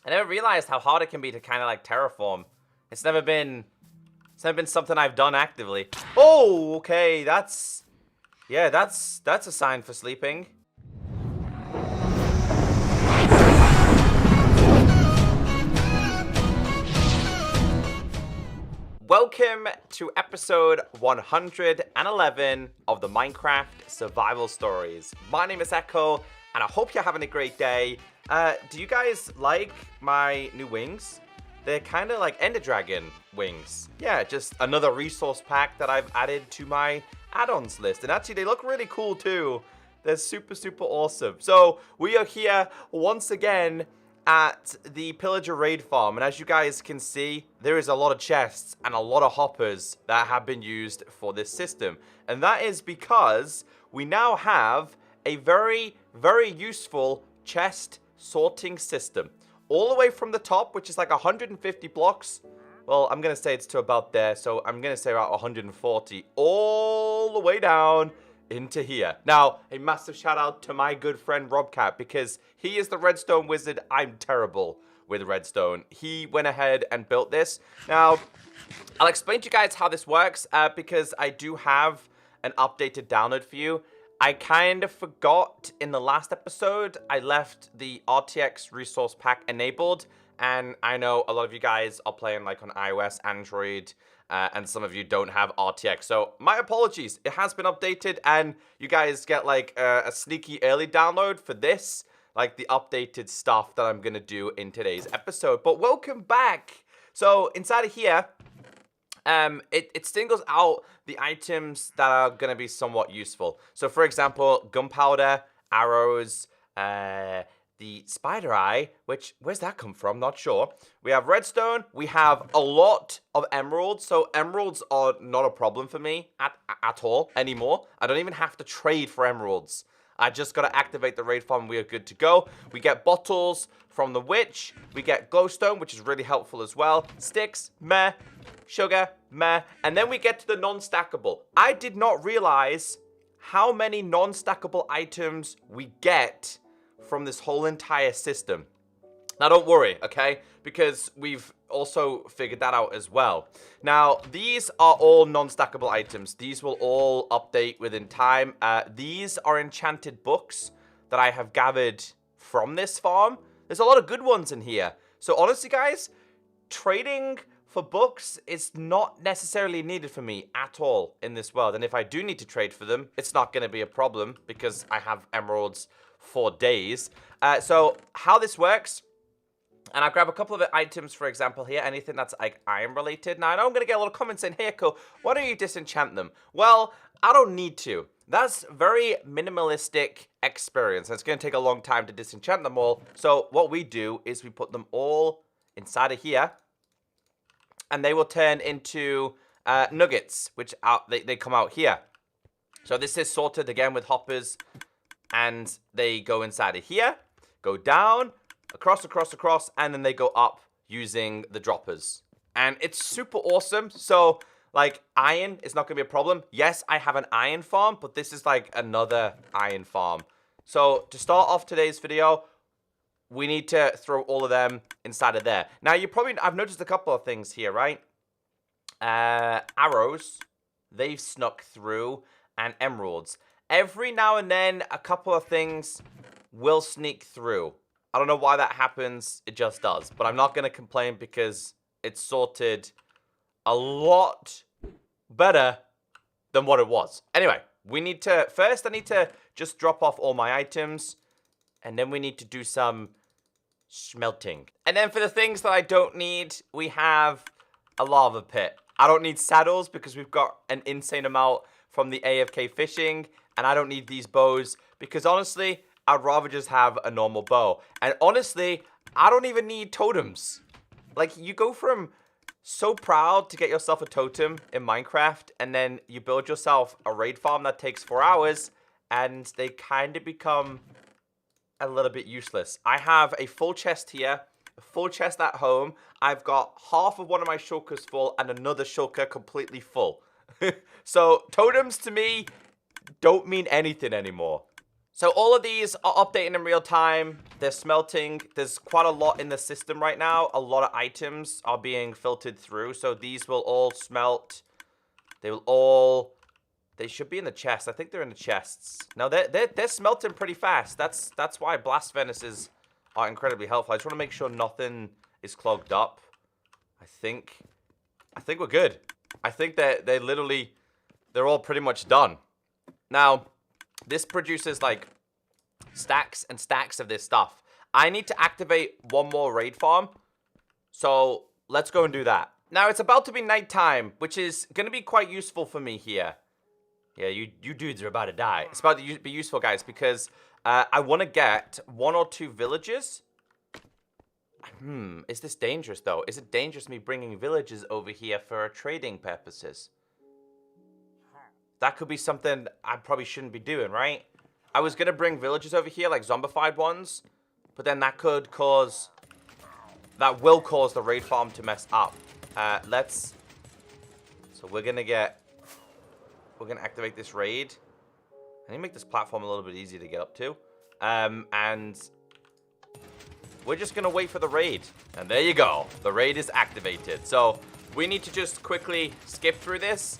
I never realized how hard it can be to kind of like terraform. It's never been something I've done actively. Oh, okay, yeah, that's a sign for sleeping. Welcome to episode 111 of the Minecraft Survival Stories. My name is Echo, and I hope you're having a great day. Do you guys like my new wings? They're kind of like Ender Dragon wings. Yeah, just another resource pack that I've added to my add-ons list. And actually, they look really cool too. They're super, super awesome. So, we are here once again at the Pillager raid farm, and as you guys can see, there is a lot of chests and a lot of hoppers that have been used for this system, and that is because we now have a very, very useful chest sorting system all the way from the top, which is like 150 blocks. Well, I'm gonna say it's to about there, so I'm gonna say about 140 all the way down into here. Now, a massive shout out to my good friend Robcat, because he is the redstone wizard. I'm terrible with redstone. He went ahead and built this. Now, I'll explain to you guys how this works, because I do have an updated download for you. I kind of forgot in the last episode, I left the RTX resource pack enabled, and I know a lot of you guys are playing like on iOS, Android, and some of you don't have RTX. So my apologies. It has been updated, and you guys get like a sneaky early download for this, like the updated stuff that I'm going to do in today's episode. But welcome back. So inside of here, it singles out the items that are going to be somewhat useful. So for example, gunpowder, arrows, the spider eye, which, where's that come from? Not sure. We have redstone. We have a lot of emeralds. So emeralds are not a problem for me at all anymore. I don't even have to trade for emeralds. I just got to activate the raid farm. We are good to go. We get bottles from the witch. We get glowstone, which is really helpful as well. Sticks, meh. Sugar, meh. And then we get to the non-stackable. I did not realize how many non-stackable items we get from this whole entire system. Now, don't worry, okay? Because we've also figured that out as well. Now, these are all non-stackable items. These will all update within time. These are enchanted books that I have gathered from this farm. There's a lot of good ones in here. So, honestly, guys, trading for books is not necessarily needed for me at all in this world. And if I do need to trade for them, it's not going to be a problem because I have emeralds for days. So how this works, and I'll grab a couple of items, for example, here, anything that's like iron related. Now, I know I'm going to get a lot of comments saying, hey, Echo, why don't you disenchant them? Well, I don't need to. That's very minimalistic experience. It's going to take a long time to disenchant them all. So what we do is we put them all inside of here, and they will turn into nuggets, which they come out here. So this is sorted again with hoppers, and they go inside of here, go down, across, and then they go up using the droppers. And it's super awesome. So, like, iron is not going to be a problem. Yes, I have an iron farm, but this is like another iron farm. So, to start off today's video, we need to throw all of them inside of there. Now, I've noticed a couple of things here, right? Arrows, they've snuck through, and emeralds. Every now and then, a couple of things will sneak through. I don't know why that happens. It just does. But I'm not going to complain because it's sorted a lot better than what it was. Anyway, first I need to just drop off all my items. And then we need to do some smelting. And then for the things that I don't need, we have a lava pit. I don't need saddles because we've got an insane amount from the AFK fishing. And I don't need these bows because, honestly, I'd rather just have a normal bow. And, honestly, I don't even need totems. Like, you go from so proud to get yourself a totem in Minecraft, and then you build yourself a raid farm that takes 4 hours, and they kind of become a little bit useless. I have a full chest here, a full chest at home. I've got half of one of my shulkers full and another shulker completely full. So, totems to me don't mean anything anymore. So all of these are updating in real time. They're smelting. There's quite a lot in the system right now. A lot of items are being filtered through. So these will all smelt. They should be in the chest. I think they're in the chests. No, they're smelting pretty fast. That's why blast furnaces are incredibly helpful. I just want to make sure nothing is clogged up. I think we're good. I think they're all pretty much done. Now, this produces like stacks and stacks of this stuff. I need to activate one more raid farm. So let's go and do that. Now, it's about to be nighttime, which is going to be quite useful for me here. Yeah, you dudes are about to die. It's about to be useful, guys, because I want to get 1 or 2 villages. Is this dangerous, though? Is it dangerous me bringing villages over here for trading purposes? That could be something I probably shouldn't be doing, right? I was going to bring villages over here, like zombified ones. But then that will cause the raid farm to mess up. So we're going to activate this raid. I need to make this platform a little bit easier to get up to. And we're just going to wait for the raid. And there you go. The raid is activated. So we need to just quickly skip through this.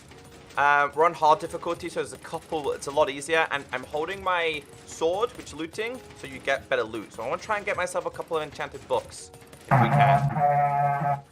We're on hard difficulty, so it's a lot easier. And I'm holding my sword, which is looting, so you get better loot. So I want to try and get myself a couple of enchanted books, if we can.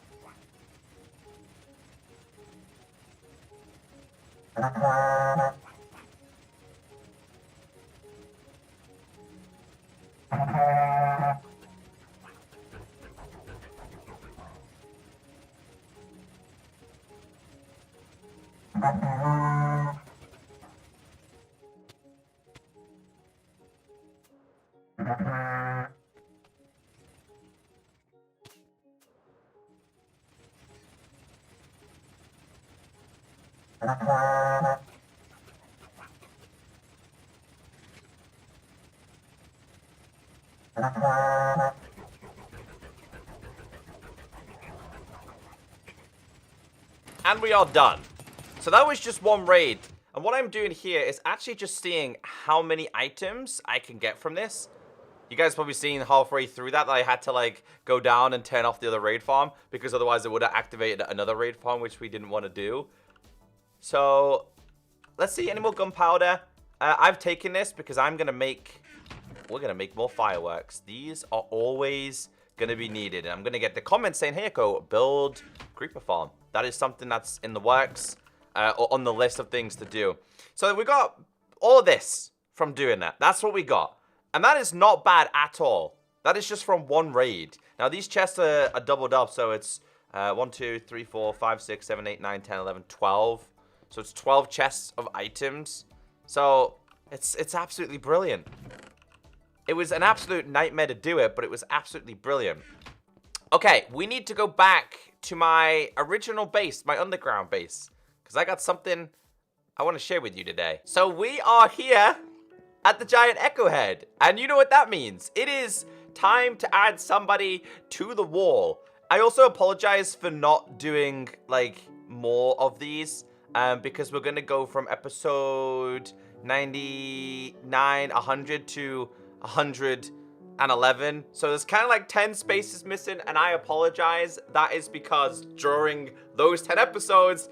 And we are done. So that was just one raid. And what I'm doing here is actually just seeing how many items I can get from this. You guys probably seen halfway through that I had to like go down and turn off the other raid farm, because otherwise it would have activated another raid farm, which we didn't want to do. So let's see, any more gunpowder? I've taken this because we're gonna make more fireworks. These are always gonna be needed. And I'm gonna get the comments saying, hey, Echo, build creeper farm. That is something that's in the works, or on the list of things to do. So we got all of this from doing that. That's what we got. And that is not bad at all. That is just from one raid. Now, these chests are doubled up, so it's 1, 2, 3, 4, 5, 6, 7, 8, 9, 10, 11, 12. So it's 12 chests of items. So it's absolutely brilliant. It was an absolute nightmare to do it, but it was absolutely brilliant. Okay, we need to go back to my original base, my underground base, because I got something I want to share with you today. So we are here at the giant echo head, and you know what that means. It is time to add somebody to the wall. I also apologize for not doing like more of these, because we're going to go from episode 99, 100 to 111. So there's kind of like 10 spaces missing, and I apologize. That is because during those 10 episodes,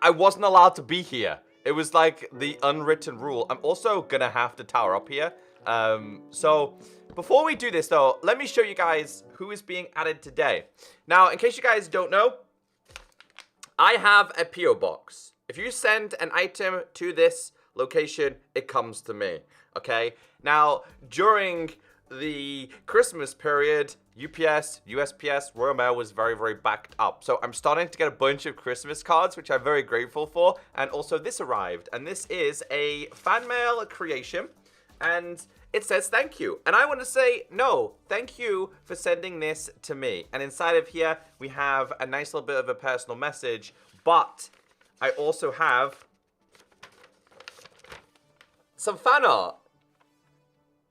I wasn't allowed to be here. It was like the unwritten rule. I'm also gonna have to tower up here. So before we do this though, let me show you guys who is being added today. Now, in case you guys don't know, I have a PO box. If you send an item to this location, it comes to me, okay? Now, during the Christmas period, UPS, USPS, Royal Mail was very, very backed up. So I'm starting to get a bunch of Christmas cards, which I'm very grateful for. And also this arrived, and this is a fan mail creation, and it says thank you. And I want to say, no, thank you for sending this to me. And inside of here, we have a nice little bit of a personal message, but I also have some fan art.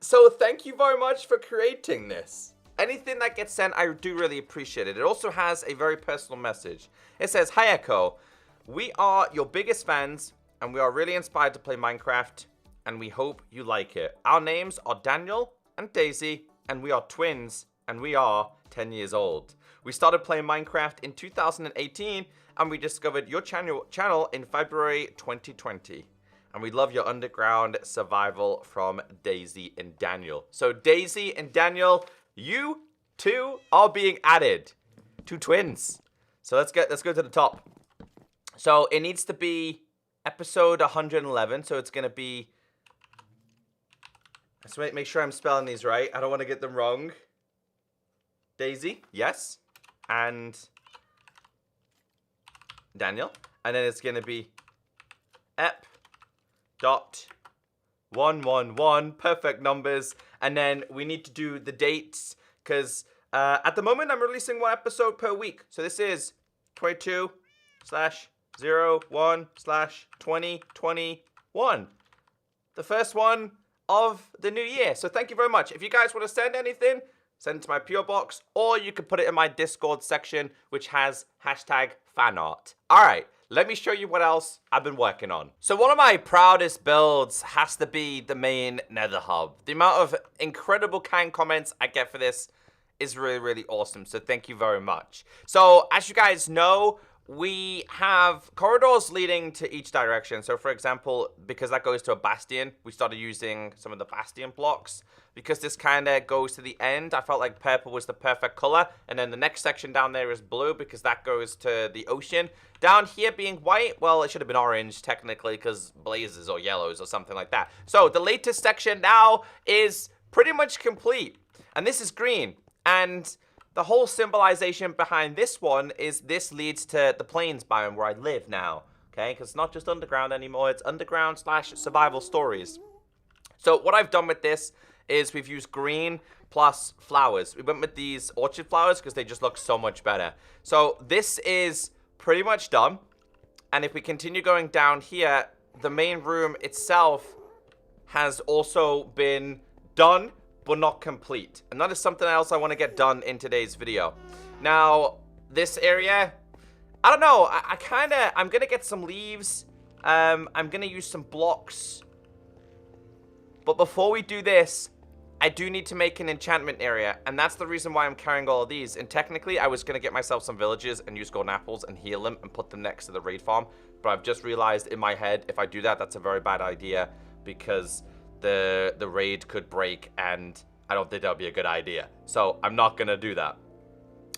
So thank you very much for creating this. Anything that gets sent, I do really appreciate it. It also has a very personal message. It says, hi Echo, we are your biggest fans and we are really inspired to play Minecraft. and we hope you like it. Our names are Daniel and Daisy, and we are twins, and we are 10 years old. We started playing Minecraft in 2018, and we discovered your channel in February 2020. And we love your underground survival from Daisy and Daniel. So Daisy and Daniel, you two are being added to twins. So let's go to the top. So it needs to be episode 111. So it's gonna be. Let's make sure I'm spelling these right. I don't want to get them wrong. Daisy, yes, and Daniel, and then it's gonna be ep.111, perfect numbers, and then we need to do the dates because at the moment I'm releasing one episode per week. So this is 22/01/2021, the first one of the new year. So thank you very much. If you guys want to send anything, send it to my PO box, or you can put it in my Discord section, which has #fanart. All right, let me show you what else I've been working on. So one of my proudest builds has to be the main Nether hub. The amount of incredible kind comments I get for this is really, really awesome. So thank you very much. So as you guys know, we have corridors leading to each direction. So for example, because that goes to a bastion, we started using some of the bastion blocks. Because this kind of goes to the end, I felt like purple was the perfect color. And then the next section down there is blue because that goes to the ocean. Down here being white, well, it should have been orange technically because blazes or yellows or something like that. So the latest section now is pretty much complete. And this is green. And the whole symbolization behind this one is this leads to the plains biome where I live now. Okay, because it's not just underground anymore. It's underground/survival stories. So what I've done with this is we've used green plus flowers. We went with these orchid flowers because they just look so much better. So this is pretty much done. And if we continue going down here, the main room itself has also been done, but not complete. And that is something else I want to get done in today's video. Now, this area, I don't know. I'm going to get some leaves. I'm going to use some blocks. But before we do this, I do need to make an enchantment area. And that's the reason why I'm carrying all of these. And technically, I was going to get myself some villages and use golden apples and heal them and put them next to the raid farm. But I've just realized in my head, if I do that, that's a very bad idea. Because the raid could break and I don't think that would be a good idea. So I'm not going to do that.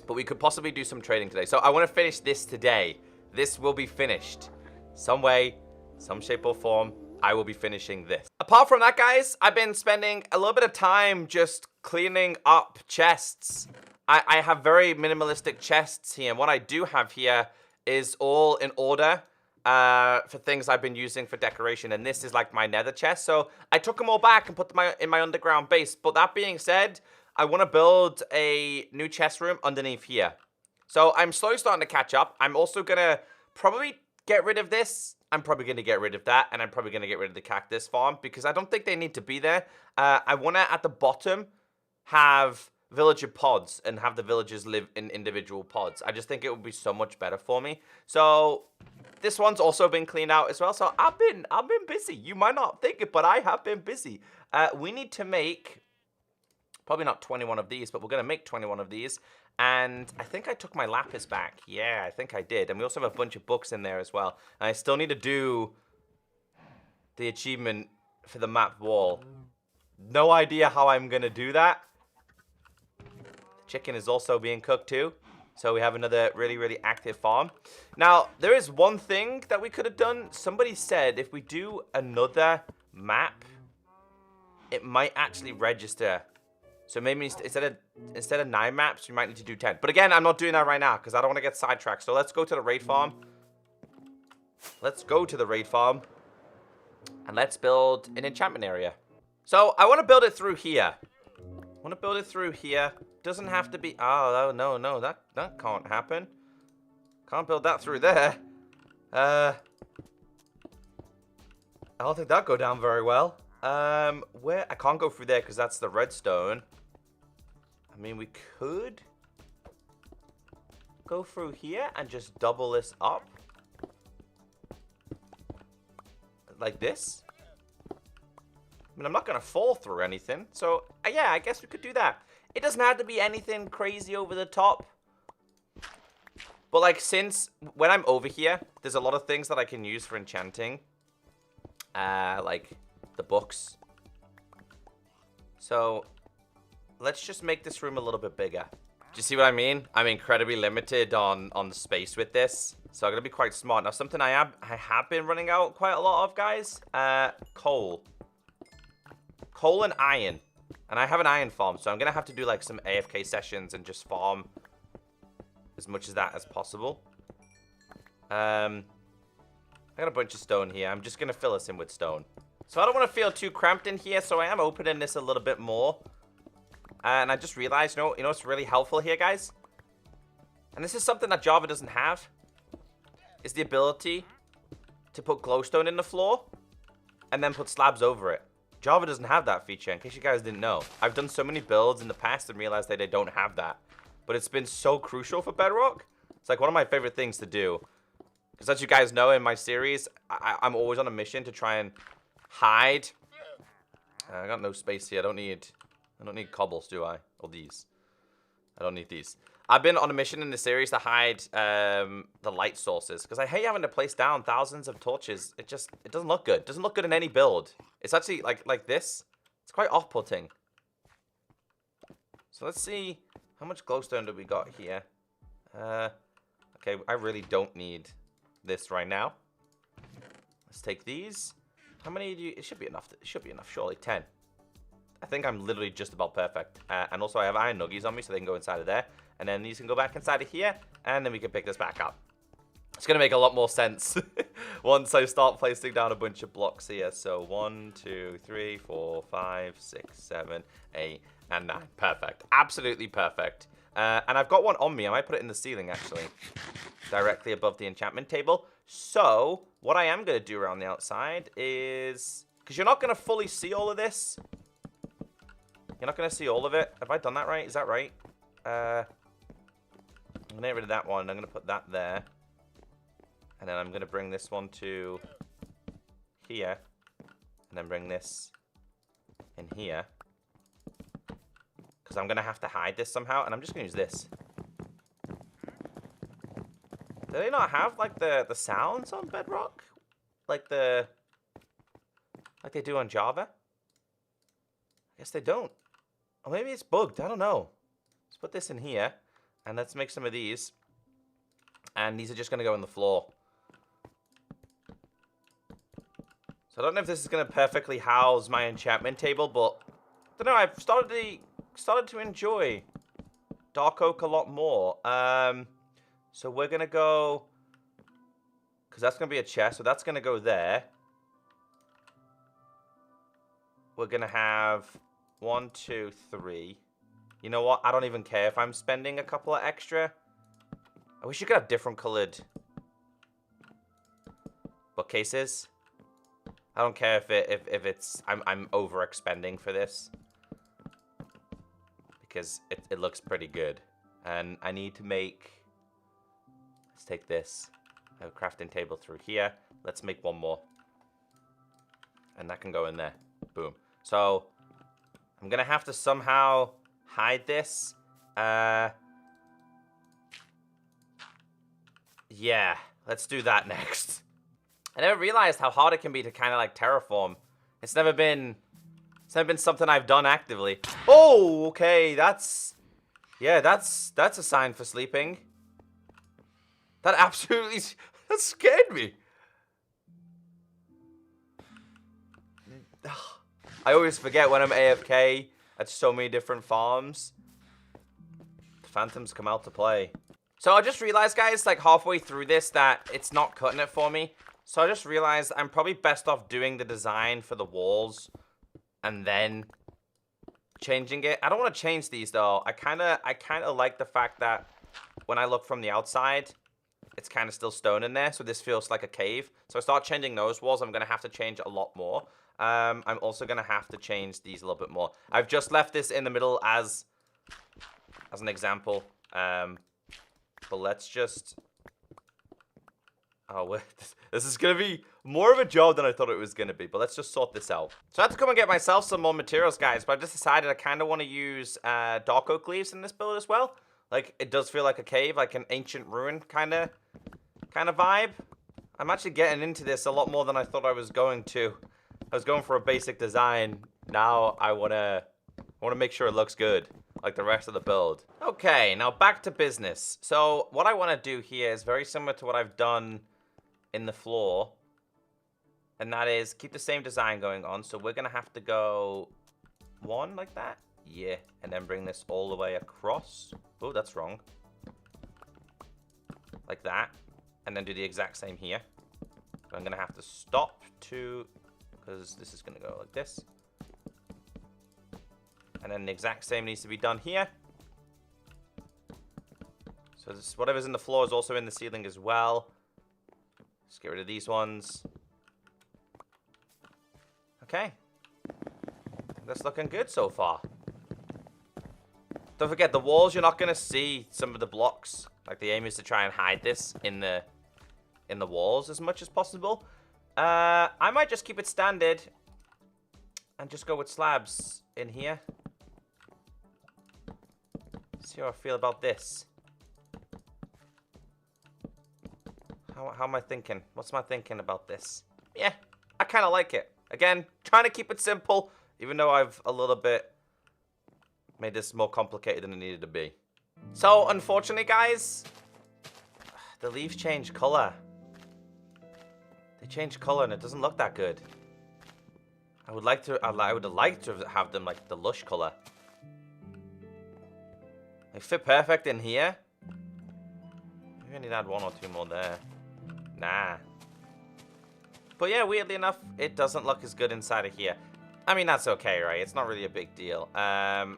But we could possibly do some trading today. So I want to finish this today. This will be finished. Some way, some shape or form, I will be finishing this. Apart from that, guys, I've been spending a little bit of time just cleaning up chests. I have very minimalistic chests here. And what I do have here is all in order for things I've been using for decoration. And this is like my nether chest. So I took them all back and put them in my underground base. But that being said, I want to build a new chest room underneath here. So I'm slowly starting to catch up. I'm also going to probably get rid of this. I'm probably going to get rid of that. And I'm probably going to get rid of the cactus farm because I don't think they need to be there. I want to, at the bottom, have villager pods and have the villagers live in individual pods. I just think it would be so much better for me. So this one's also been cleaned out as well. So I've been busy. You might not think it, but I have been busy. We need to make probably not 21 of these, but we're going to make 21 of these. And I think I took my lapis back. Yeah, I think I did. And we also have a bunch of books in there as well. And I still need to do the achievement for the map wall. No idea how I'm going to do that. Chicken is also being cooked too. So we have another really, really active farm. Now, there is one thing that we could have done. Somebody said if we do another map, it might actually register. So maybe instead of 9 maps, we might need to do 10. But again, I'm not doing that right now because I don't want to get sidetracked. So let's go to the raid farm. Let's go to the raid farm. And let's build an enchantment area. So I want to build it through here. Doesn't have to be... Oh, no. That can't happen. Can't build that through there. I don't think that'll go down very well. Where... I can't go through there because that's the redstone. I mean, we could go through here and just double this up. Like this. I mean, I'm not going to fall through anything. So, yeah, I guess we could do that. It doesn't have to be anything crazy over the top. But, like, since when I'm over here, there's a lot of things that I can use for enchanting. Like the books. So, let's just make this room a little bit bigger. Do you see what I mean? I'm incredibly limited on space with this. So, I'm going to be quite smart. Now, something I have been running out quite a lot of, guys. Coal. Coal and iron. And I have an iron farm, so I'm going to have to do, like, some AFK sessions and just farm as much of that as possible. I got a bunch of stone here. I'm just going to fill us in with stone. So I don't want to feel too cramped in here, so I am opening this a little bit more. And I just realized, you know what's really helpful here, guys? And this is something that Java doesn't have. Is the ability to put glowstone in the floor and then put slabs over it. Java doesn't have that feature, in case you guys didn't know. I've done so many builds in the past and realized that they don't have that. But it's been so crucial for Bedrock. It's like one of my favorite things to do. Because as you guys know in my series, I'm always on a mission to try and hide. I got no space here. I don't need cobbles, do I? Or these. I don't need these. I've been on a mission in the series to hide the light sources. Because I hate having to place down thousands of torches. It doesn't look good. It doesn't look good in any build. It's actually like this. It's quite off-putting. So let's see how much glowstone do we got here. Okay, I really don't need this right now. Let's take these. How many do you... It should be enough. It should be enough, surely. 10. I think I'm literally just about perfect. And also I have iron nuggies on me, so they can go inside of there. And then these can go back inside of here. And then we can pick this back up. It's going to make a lot more sense once I start placing down a bunch of blocks here. So 1, 2, 3, 4, 5, 6, 7, 8, and 9. Perfect. Absolutely perfect. And I've got one on me. I might put it in the ceiling, actually. Directly above the enchantment table. So, what I am going to do around the outside is... Because you're not going to fully see all of this. You're not going to see all of it. Have I done that right? Is that right? I'm going to get rid of that one. I'm going to put that there. And then I'm going to bring this one to here. And then bring this in here. Because I'm going to have to hide this somehow. And I'm just going to use this. Do they not have, like, the sounds on Bedrock? Like they do on Java? I guess they don't. Or maybe it's bugged. I don't know. Let's put this in here. And let's make some of these. And these are just going to go on the floor. So I don't know if this is going to perfectly house my enchantment table, but I don't know. I've started to enjoy dark oak a lot more. So we're going to go, because that's going to be a chest, so that's going to go there. We're going to have 1, 2, 3. You know what? I don't even care if I'm spending a couple of extra. I wish you could have different colored bookcases. I don't care if it's I'm overexpending for this, because it looks pretty good, and I need to make. Let's take this. I have a crafting table through here. Let's make one more, and that can go in there. Boom. So I'm gonna have to somehow hide this. Yeah, let's do that next. I never realized how hard it can be to kind of like terraform. It's never been something I've done actively. Oh, okay, that's a sign for sleeping. That absolutely, that scared me. I always forget when I'm AFK at so many different farms. The phantoms come out to play. So I just realized, guys, like halfway through this, that it's not cutting it for me. So I just realized I'm probably best off doing the design for the walls and then changing it. I don't want to change these though. I kind of like the fact that when I look from the outside, it's kind of still stone in there. So this feels like a cave. So I start changing those walls. I'm going to have to change a lot more. I'm also going to have to change these a little bit more. I've just left this in the middle as an example. But let's just... Oh, this is going to be more of a job than I thought it was going to be. But let's just sort this out. So I had to come and get myself some more materials, guys. But I just decided I kind of want to use dark oak leaves in this build as well. Like, it does feel like a cave, like an ancient ruin kind of vibe. I'm actually getting into this a lot more than I thought I was going to. I was going for a basic design. Now I want to make sure it looks good, like the rest of the build. Okay, now back to business. So what I want to do here is very similar to what I've done in the floor. And that is keep the same design going on. So we're going to have to go one like that. Yeah, and then bring this all the way across. Oh, that's wrong. Like that. And then do the exact same here. So I'm going to have to stop to, because this is going to go like this. And then the exact same needs to be done here. So this, whatever's in the floor is also in the ceiling as well. Let's get rid of these ones. Okay. That's looking good so far. Don't forget, the walls, you're not going to see some of the blocks. Like, the aim is to try and hide this in the walls as much as possible. I might just keep it standard and just go with slabs in here. See how I feel about this. How am I thinking? What's my thinking about this? Yeah, I kind of like it. Again, trying to keep it simple, even though I've a little bit made this more complicated than it needed to be. So, unfortunately, guys, the leaves change color. They change color and it doesn't look that good. I would like to have them like the lush color. They fit perfect in here. Maybe I need to add one or two more there. Nah. But yeah, weirdly enough, it doesn't look as good inside of here. I mean, that's okay, right? It's not really a big deal.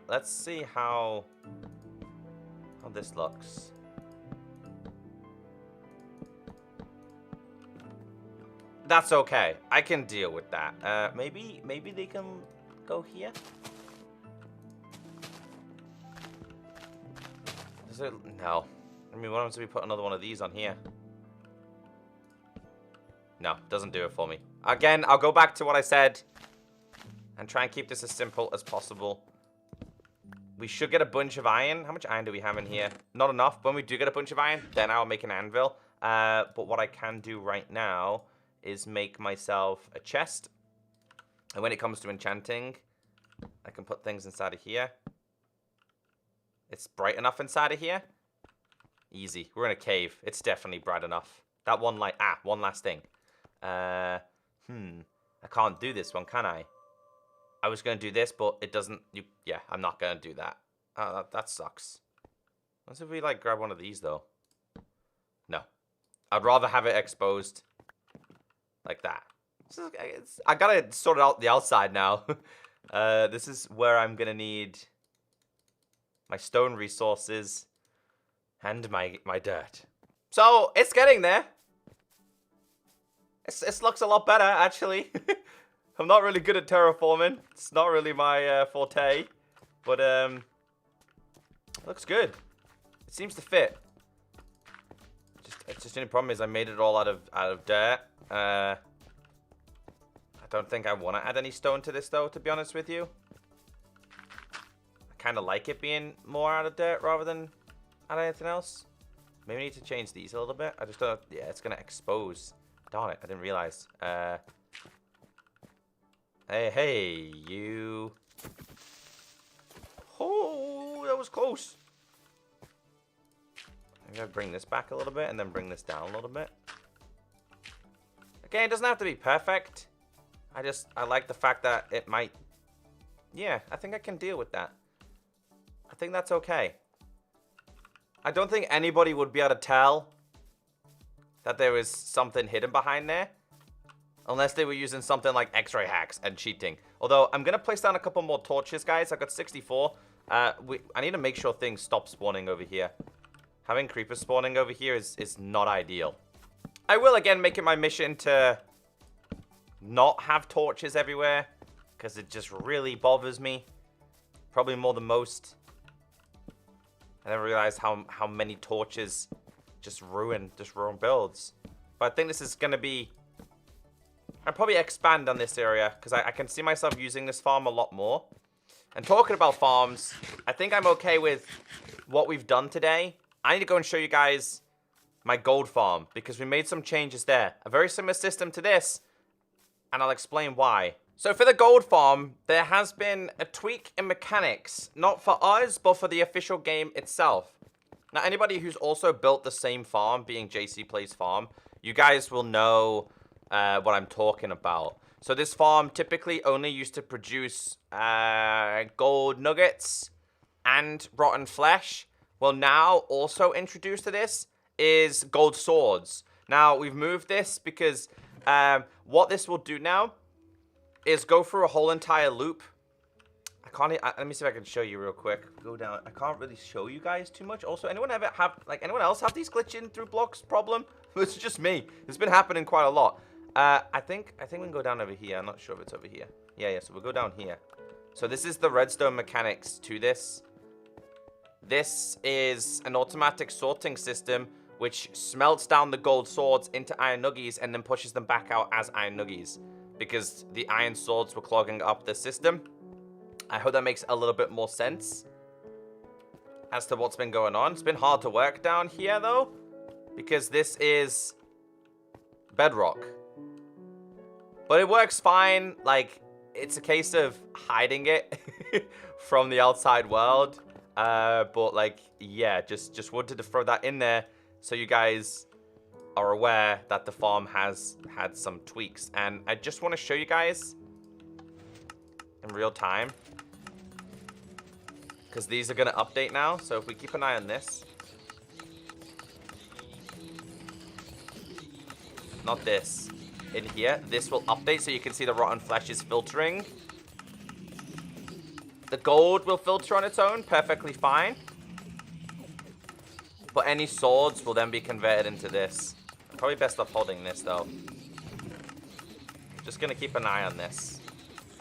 Let's see how this looks. That's okay. I can deal with that. Maybe they can go here. Is it? No. I mean, what happens if we put another one of these on here? No, doesn't do it for me. Again, I'll go back to what I said and try and keep this as simple as possible. We should get a bunch of iron. How much iron do we have in here? Not enough. When we do get a bunch of iron, then I'll make an anvil. But what I can do right now is make myself a chest. And when it comes to enchanting, I can put things inside of here. It's bright enough inside of here. Easy. We're in a cave. It's definitely bright enough. That one light. One last thing. I can't do this one, can I? I was going to do this, but it doesn't... Yeah, I'm not going to do that. That sucks. What if we, like, grab one of these, though? No. I'd rather have it exposed like that. I got to sort out the outside now. This is where I'm going to need my stone resources and my dirt. So, it's getting there. It looks a lot better, actually. I'm not really good at terraforming. It's not really my forte. But, it looks good. It seems to fit. It's just the only problem is I made it all out of dirt. I don't think I want to add any stone to this, though, to be honest with you. I kind of like it being more out of dirt rather than add anything else. Maybe I need to change these a little bit. I just don't... Yeah, it's going to expose. Darn it, I didn't realize. Hey, you. Oh, that was close. I'm going to bring this back a little bit and then bring this down a little bit. Okay, it doesn't have to be perfect. I like the fact that it might... Yeah, I think I can deal with that. I think that's okay. I don't think anybody would be able to tell that there was something hidden behind there. Unless they were using something like X-ray hacks and cheating. Although, I'm going to place down a couple more torches, guys. I've got 64. I need to make sure things stop spawning over here. Having creepers spawning over here is not ideal. I will, again, make it my mission to not have torches everywhere. Because it just really bothers me. Probably more than most. I never realized how many torches just ruin builds. But I think this is going to be... I'll probably expand on this area because I can see myself using this farm a lot more. And talking about farms, I think I'm okay with what we've done today. I need to go and show you guys my gold farm because we made some changes there. A very similar system to this, and I'll explain why. So for the gold farm, there has been a tweak in mechanics, not for us, but for the official game itself. Now, anybody who's also built the same farm, being JC Plays Farm, you guys will know what I'm talking about. So this farm typically only used to produce gold nuggets and rotten flesh. Well, now also introduced to this is gold swords. Now, we've moved this because what this will do now is go through a whole entire loop. Let me see if I can show you real quick. Go down. I can't really show you guys too much. Also, anyone else have these glitching through blocks problem? It's just me. It's been happening quite a lot. I think we can go down over here. I'm not sure if it's over here. Yeah, so we'll go down here. So this is the redstone mechanics to this. This is an automatic sorting system which smelts down the gold swords into iron nuggies and then pushes them back out as iron nuggies because the iron swords were clogging up the system. I hope that makes a little bit more sense as to what's been going on. It's been hard to work down here though because this is bedrock. But it works fine. Like, it's a case of hiding it from the outside world. But, like, yeah, just wanted to throw that in there so you guys are aware that the farm has had some tweaks. And I just want to show you guys in real time, because these are going to update now. So if we keep an eye on this. Not this. In here, this will update so you can see the rotten flesh is filtering. The gold will filter on its own, perfectly fine. But any swords will then be converted into this. Probably best off holding this though. Just gonna keep an eye on this.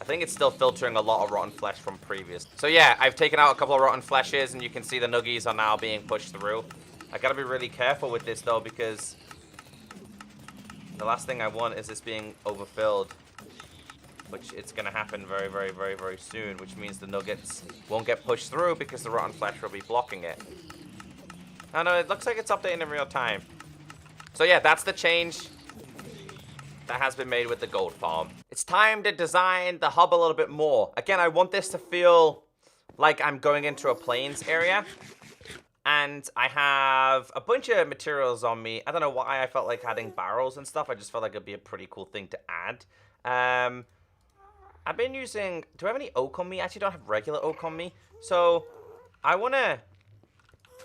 I think it's still filtering a lot of rotten flesh from previous. So yeah, I've taken out a couple of rotten fleshes and you can see the nuggies are now being pushed through. I gotta be really careful with this though because the last thing I want is this being overfilled, which it's going to happen very, very, very, very soon, which means the nuggets won't get pushed through because the rotten flesh will be blocking it. Oh no, it looks like it's updating in real time. So yeah, that's the change that has been made with the gold farm. It's time to design the hub a little bit more. Again, I want this to feel like I'm going into a plains area. And I have a bunch of materials on me. I don't know why I felt like adding barrels and stuff. I just felt like it'd be a pretty cool thing to add. I've been using... Do I have any oak on me? I actually don't have regular oak on me. So I want to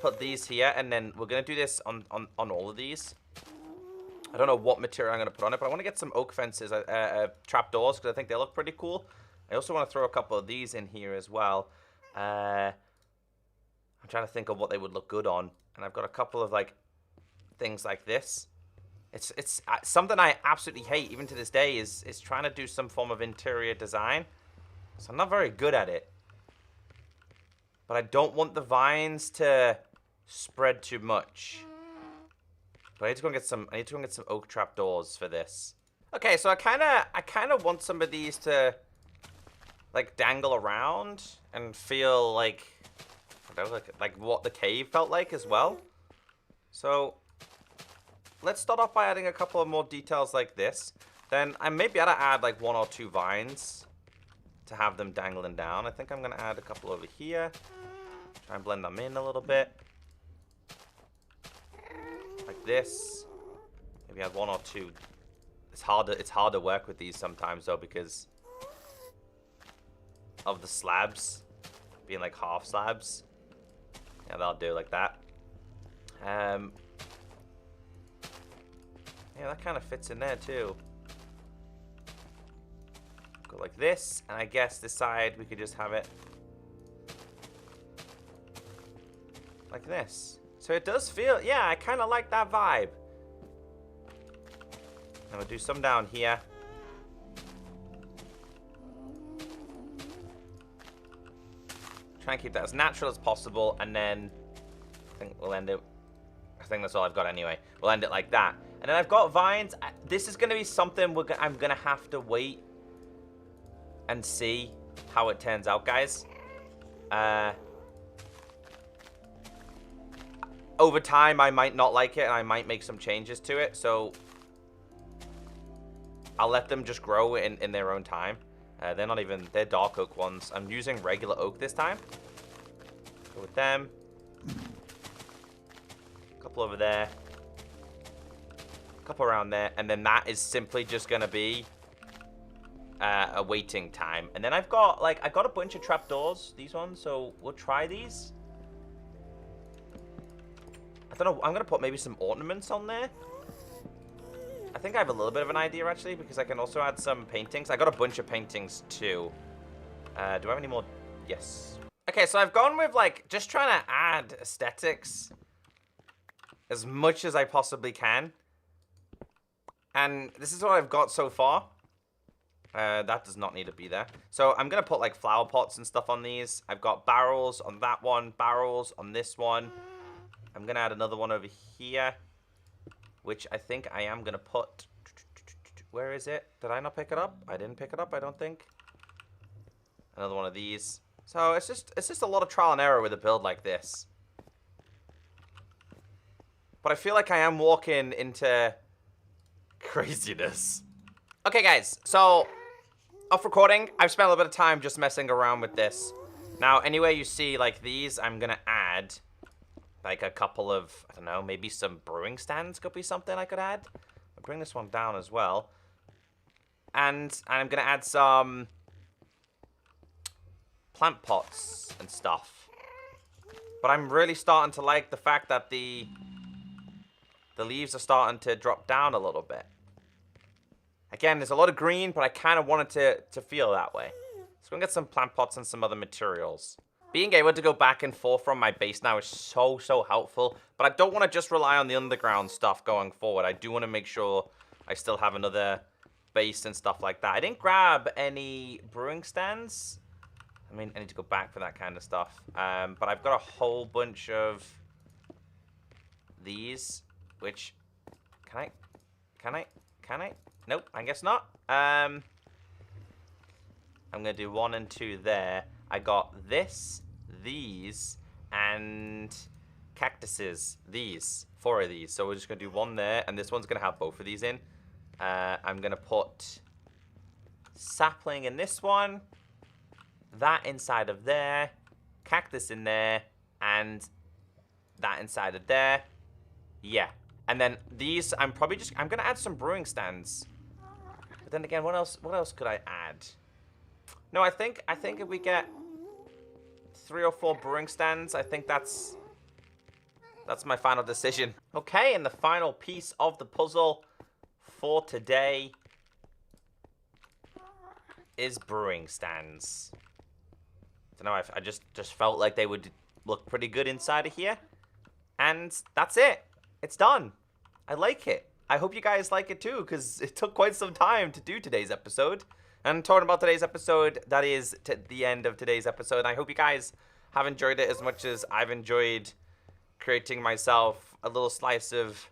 put these here. And then we're going to do this on all of these. I don't know what material I'm going to put on it. But I want to get some oak fences, trapdoors, because I think they look pretty cool. I also want to throw a couple of these in here as well. I'm trying to think of what they would look good on. And I've got a couple of, like, things like this. It's something I absolutely hate, even to this day, is trying to do some form of interior design. So I'm not very good at it. But I don't want the vines to spread too much. But I need to go and get some oak trapdoors for this. Okay, so I kinda want some of these to, like, dangle around and feel like what the cave felt like as well. So let's start off by adding a couple of more details like this. Then I maybe ought to add like 1 or 2 vines to have them dangling down. I think I'm gonna add a couple over here. Try and blend them in a little bit. Like this. Maybe add 1 or 2. It's hard to work with these sometimes though because of the slabs being like half slabs. Yeah, that'll do like that. Yeah, that kind of fits in there too. Go like this, and I guess this side we could just have it like this. So it does feel, yeah, I kind of like that vibe. And we'll do some down here. Try and keep that as natural as possible, and then I think we'll end it. I think that's all I've got anyway. We'll end it like that. And then I've got vines. This is going to be something I'm going to have to wait and see how it turns out, guys. Over time, I might not like it, and I might make some changes to it. So I'll let them just grow in their own time. They're dark oak ones. I'm using regular oak this time. Go with them. A couple over there. A couple around there. And then that is simply just going to be a waiting time. And then I've got a bunch of trapdoors, these ones. So we'll try these. I don't know. I'm going to put maybe some ornaments on there. I think I have a little bit of an idea, actually, because I can also add some paintings. I got a bunch of paintings, too. Do I have any more? Yes. Okay, so I've gone with, just trying to add aesthetics as much as I possibly can. And this is what I've got so far. That does not need to be there. So I'm going to put, flower pots and stuff on these. I've got barrels on that one, barrels on this one. I'm going to add another one over here, which I think I am going to put... Where is it? Did I not pick it up? I didn't pick it up, I don't think. Another one of these. So it's just a lot of trial and error with a build like this. But I feel like I am walking into craziness. Okay, guys. So, off recording, I've spent a little bit of time just messing around with this. Now, anywhere you see, these, I'm going to add... a couple of, I don't know, maybe some brewing stands could be something I could add. I'll bring this one down as well. And I'm going to add some plant pots and stuff. But I'm really starting to like the fact that the leaves are starting to drop down a little bit. Again, there's a lot of green, but I kind of want it to feel that way. So I'm going to get some plant pots and some other materials. Being able to go back and forth from my base now is so helpful. But I don't want to just rely on the underground stuff going forward. I do want to make sure I still have another base and stuff like that. I didn't grab any brewing stands. I mean, I need to go back for that kind of stuff. But I've got a whole bunch of these, which... Can I? Nope, I guess not. I'm going to do 1 and 2 there. I got this, these, and cactuses. These. 4 of these. So we're just going to do 1 there, and this one's going to have both of these in. I'm going to put sapling in this one, that inside of there, cactus in there, and that inside of there. Yeah. And then these, I'm going to add some brewing stands. But then again, what else could I add? No, I think if we get 3 or 4 brewing stands, I think that's my final decision. Okay, and the final piece of the puzzle for today is brewing stands. I don't know, I just felt like they would look pretty good inside of here. And that's it. It's done. I like it. I hope you guys like it too, because it took quite some time to do today's episode. And talking about today's episode, that is the end of today's episode. I hope you guys have enjoyed it as much as I've enjoyed creating myself a little slice of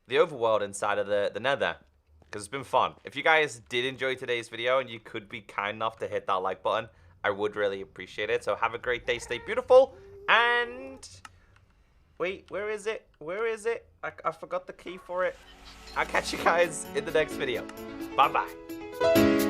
the overworld inside of the Nether. Because it's been fun. If you guys did enjoy today's video and you could be kind enough to hit that like button, I would really appreciate it. So have a great day, stay beautiful, and... Wait, where is it? Where is it? I forgot the key for it. I'll catch you guys in the next video. Bye-bye.